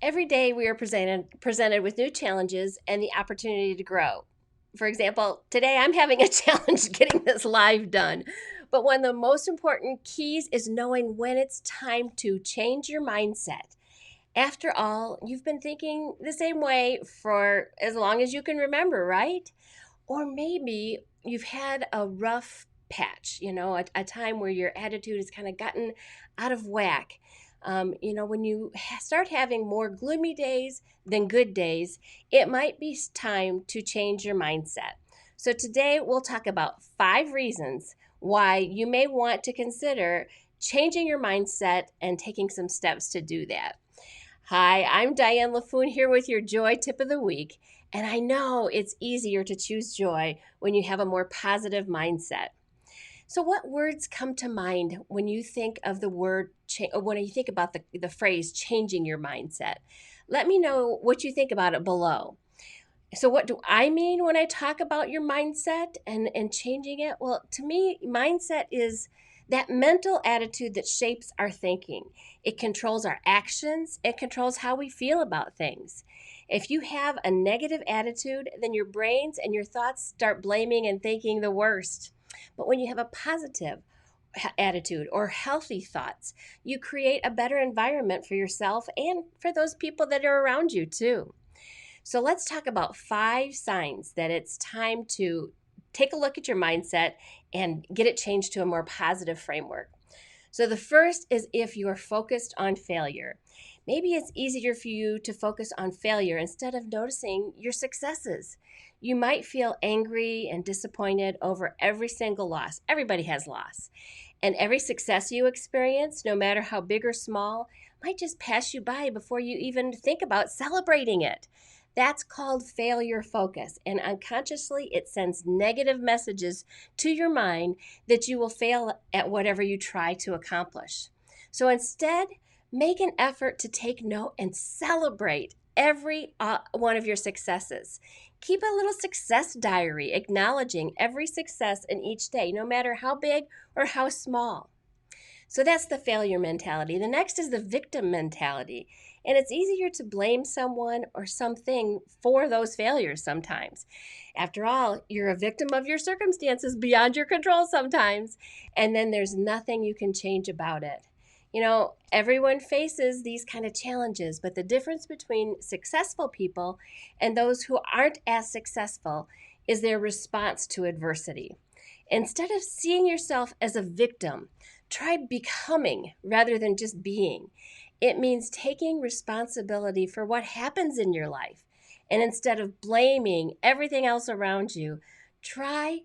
Every day we are presented with new challenges and the opportunity to grow. For example, today I'm having a challenge getting this live done. But one of the most important keys is knowing when it's time to change your mindset. After all, you've been thinking the same way for as long as you can remember, right? Or maybe you've had a rough patch, a time where your attitude has kind of gotten out of whack. When you start having more gloomy days than good days, it might be time to change your mindset. So today we'll talk about 5 reasons why you may want to consider changing your mindset and taking some steps to do that. Hi, I'm Diane LaFoon here with your Joy Tip of the Week. And I know it's easier to choose joy when you have a more positive mindset. So, what words come to mind when you think of the word, when you think about the phrase changing your mindset? Let me know what you think about it below. So, what do I mean when I talk about your mindset and changing it? Well, to me, mindset is that mental attitude that shapes our thinking. It controls our actions, it controls how we feel about things. If you have a negative attitude, then your brains and your thoughts start blaming and thinking the worst. But when you have a positive attitude or healthy thoughts, you create a better environment for yourself and for those people that are around you, too. So let's talk about 5 signs that it's time to take a look at your mindset and get it changed to a more positive framework. So the first is if you're focused on failure. Maybe it's easier for you to focus on failure instead of noticing your successes. You might feel angry and disappointed over every single loss. Everybody has loss. And every success you experience, no matter how big or small, might just pass you by before you even think about celebrating it. That's called failure focus, and unconsciously it sends negative messages to your mind that you will fail at whatever you try to accomplish. So instead, make an effort to take note and celebrate every one of your successes. Keep a little success diary acknowledging every success in each day, no matter how big or how small. So that's the failure mentality. The next is the victim mentality. And it's easier to blame someone or something for those failures sometimes. After all, you're a victim of your circumstances beyond your control sometimes. And then there's nothing you can change about it. Everyone faces these kind of challenges, but the difference between successful people and those who aren't as successful is their response to adversity. Instead of seeing yourself as a victim, try becoming rather than just being. It means taking responsibility for what happens in your life. And instead of blaming everything else around you, try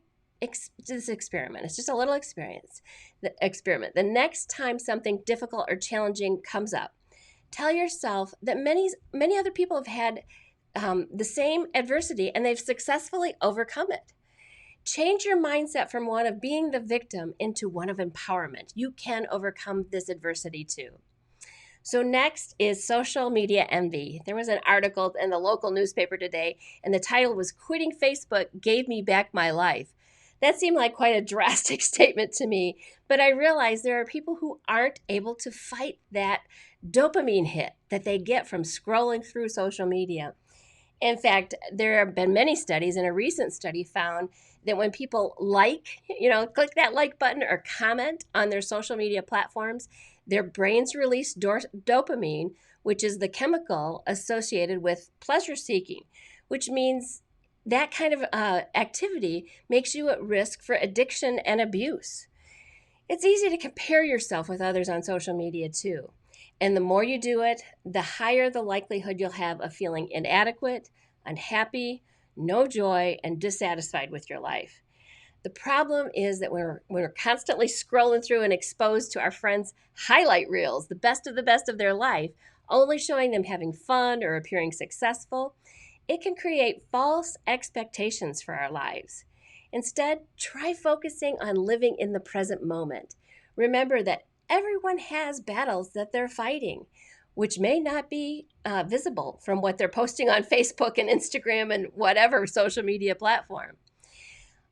this experiment. It's just a little experiment. The next time something difficult or challenging comes up, tell yourself that many other people have had the same adversity and they've successfully overcome it. Change your mindset from one of being the victim into one of empowerment. You can overcome this adversity too. So next is social media envy. There was an article in the local newspaper today, and the title was "Quitting Facebook Gave Me Back My Life." That seemed like quite a drastic statement to me, but I realized there are people who aren't able to fight that dopamine hit that they get from scrolling through social media. In fact, there have been many studies, and a recent study found that when people click that like button or comment on their social media platforms, their brains release dopamine, which is the chemical associated with pleasure seeking, which means that kind of activity makes you at risk for addiction and abuse. It's easy to compare yourself with others on social media too. And the more you do it, the higher the likelihood you'll have of feeling inadequate, unhappy, no joy, and dissatisfied with your life. The problem is that we're constantly scrolling through and exposed to our friends' highlight reels, the best of their life, only showing them having fun or appearing successful. It can create false expectations for our lives. Instead, try focusing on living in the present moment. Remember that everyone has battles that they're fighting, which may not be visible from what they're posting on Facebook and Instagram and whatever social media platform.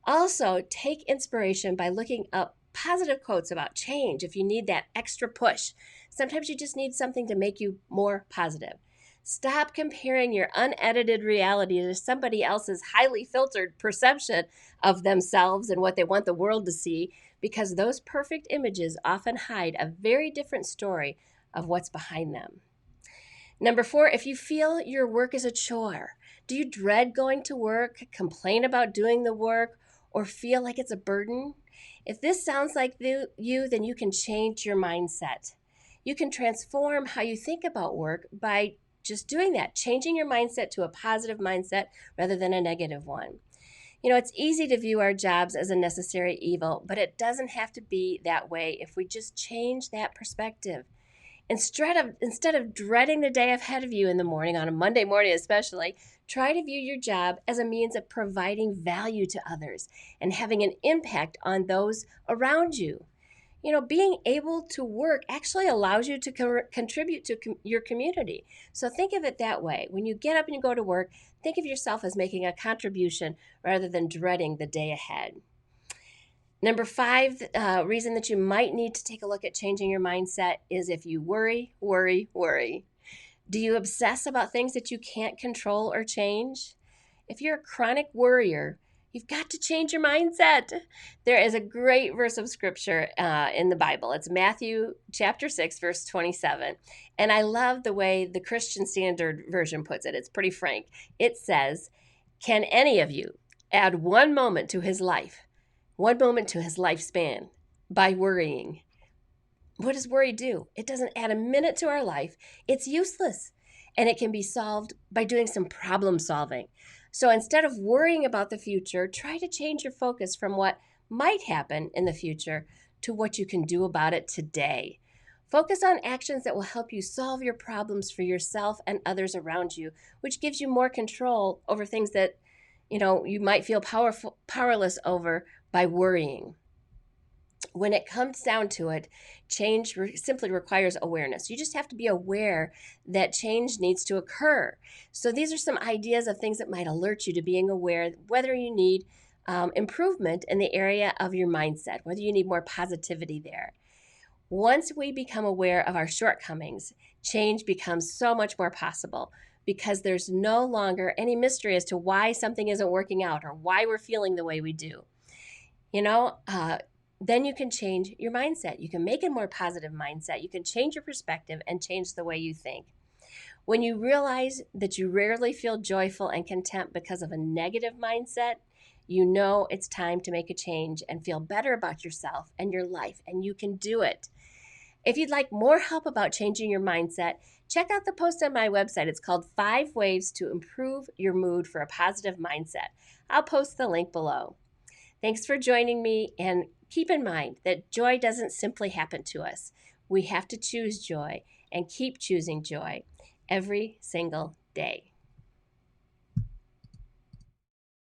Also, take inspiration by looking up positive quotes about change if you need that extra push. Sometimes you just need something to make you more positive. Stop comparing your unedited reality to somebody else's highly filtered perception of themselves and what they want the world to see, because those perfect images often hide a very different story of what's behind them. Number 4, if you feel your work is a chore, do you dread going to work, complain about doing the work, or feel like it's a burden? If this sounds like you, then you can change your mindset. You can transform how you think about work by just doing that, changing your mindset to a positive mindset rather than a negative one. It's easy to view our jobs as a necessary evil, but it doesn't have to be that way if we just change that perspective. Instead of dreading the day ahead of you in the morning, on a Monday morning especially, try to view your job as a means of providing value to others and having an impact on those around you. Being able to work actually allows you to contribute to your community. So think of it that way. When you get up and you go to work, think of yourself as making a contribution rather than dreading the day ahead. Number 5, reason that you might need to take a look at changing your mindset is if you worry, worry, worry. Do you obsess about things that you can't control or change? If you're a chronic worrier, you've got to change your mindset. There is a great verse of scripture in the Bible. It's Matthew chapter 6, verse 27. And I love the way the Christian Standard Version puts it. It's pretty frank. It says, "Can any of you add 1 moment to his life? 1 moment to his lifespan by worrying?" What does worry do? It doesn't add a minute to our life. It's useless. And it can be solved by doing some problem solving. So instead of worrying about the future, try to change your focus from what might happen in the future to what you can do about it today. Focus on actions that will help you solve your problems for yourself and others around you, which gives you more control over things that you might feel powerless over by worrying. When it comes down to it, change simply requires awareness. You just have to be aware that change needs to occur. So these are some ideas of things that might alert you to being aware whether you need improvement in the area of your mindset, whether you need more positivity there. Once we become aware of our shortcomings, change becomes so much more possible, because there's no longer any mystery as to why something isn't working out or why we're feeling the way we do. Then you can change your mindset. You can make a more positive mindset. You can change your perspective and change the way you think. When you realize that you rarely feel joyful and content because of a negative mindset, you know it's time to make a change and feel better about yourself and your life, and you can do it. If you'd like more help about changing your mindset, check out the post on my website. It's called 5 Ways to Improve Your Mood for a Positive Mindset. I'll post the link below. Thanks for joining me, and keep in mind that joy doesn't simply happen to us. We have to choose joy and keep choosing joy every single day.